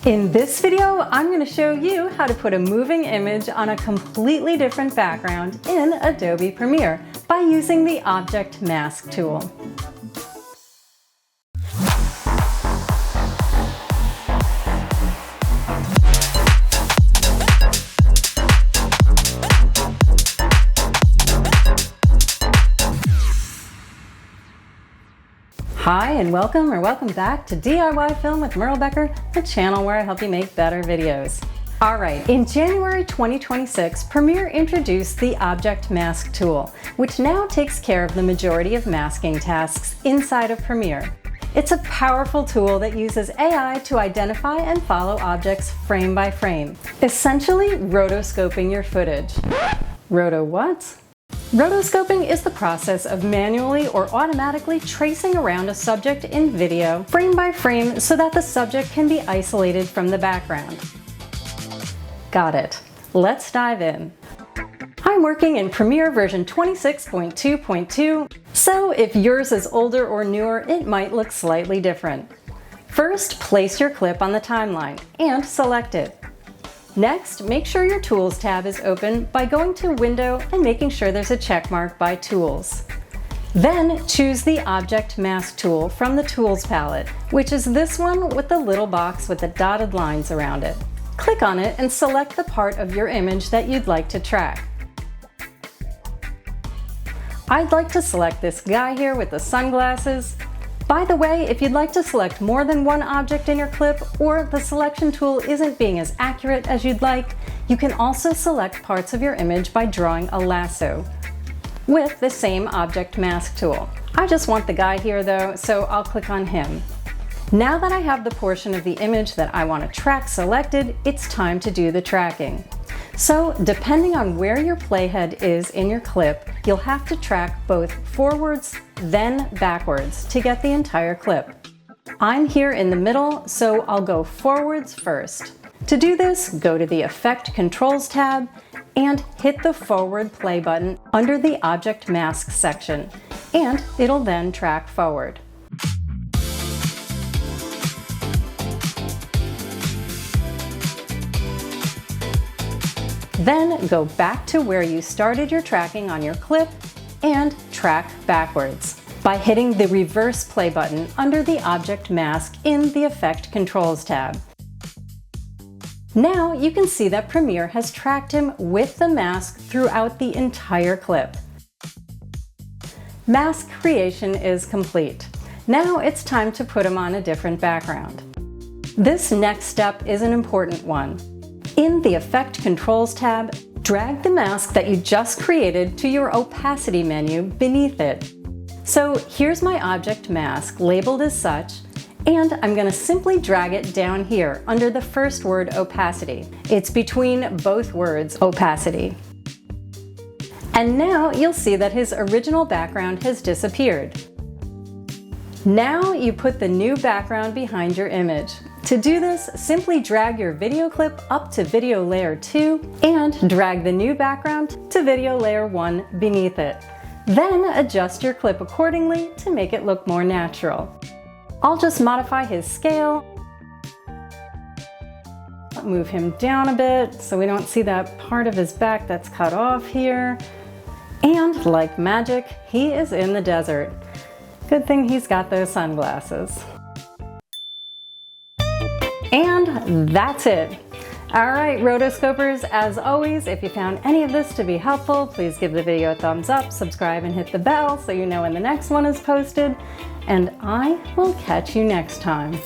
In this video, I'm going to show you how to put a moving image on a completely different background in Adobe Premiere by using the Object Mask tool. Hi and welcome back to DIY Film with Merle Becker, the channel where I help you make better videos. Alright, in January 2026, Premiere introduced the Object Mask tool, which now takes care of the majority of masking tasks inside of Premiere. It's a powerful tool that uses AI to identify and follow objects frame by frame, essentially rotoscoping your footage. Roto what? Rotoscoping is the process of manually or automatically tracing around a subject in video, frame by frame, so that the subject can be isolated from the background. Got it. Let's dive in. I'm working in Premiere version 26.2.2, so if yours is older or newer, it might look slightly different. First, place your clip on the timeline and select it. Next, make sure your Tools tab is open by going to Window and making sure there's a check mark by Tools. Then choose the Object Mask tool from the Tools palette, which is this one with the little box with the dotted lines around it. Click on it and select the part of your image that you'd like to track. I'd like to select this guy here with the sunglasses. By the way, if you'd like to select more than one object in your clip, or the selection tool isn't being as accurate as you'd like, you can also select parts of your image by drawing a lasso with the same Object Mask tool. I just want the guy here though, so I'll click on him. Now that I have the portion of the image that I want to track selected, it's time to do the tracking. So, depending on where your playhead is in your clip, you'll have to track both forwards, then backwards to get the entire clip. I'm here in the middle, so I'll go forwards first. To do this, go to the Effect Controls tab and hit the Forward Play button under the Object Mask section, and it'll then track forward. Then go back to where you started your tracking on your clip and track backwards by hitting the Reverse Play button under the Object Mask in the Effect Controls tab. Now you can see that Premiere has tracked him with the mask throughout the entire clip. Mask creation is complete. Now it's time to put him on a different background. This next step is an important one. In the Effect Controls tab, drag the mask that you just created to your opacity menu beneath it. So here's my object mask labeled as such, and I'm going to simply drag it down here under the first word opacity. It's between both words opacity. And now you'll see that his original background has disappeared. Now you put the new background behind your image. To do this, simply drag your video clip up to video layer 2 and drag the new background to video layer 1 beneath it. Then adjust your clip accordingly to make it look more natural. I'll just modify his scale, move him down a bit so we don't see that part of his back that's cut off here. And like magic, he is in the desert. Good thing he's got those sunglasses. And that's it. Alright, rotoscopers, as always, if you found any of this to be helpful, please give the video a thumbs up, subscribe, and hit the bell so you know when the next one is posted. And I will catch you next time.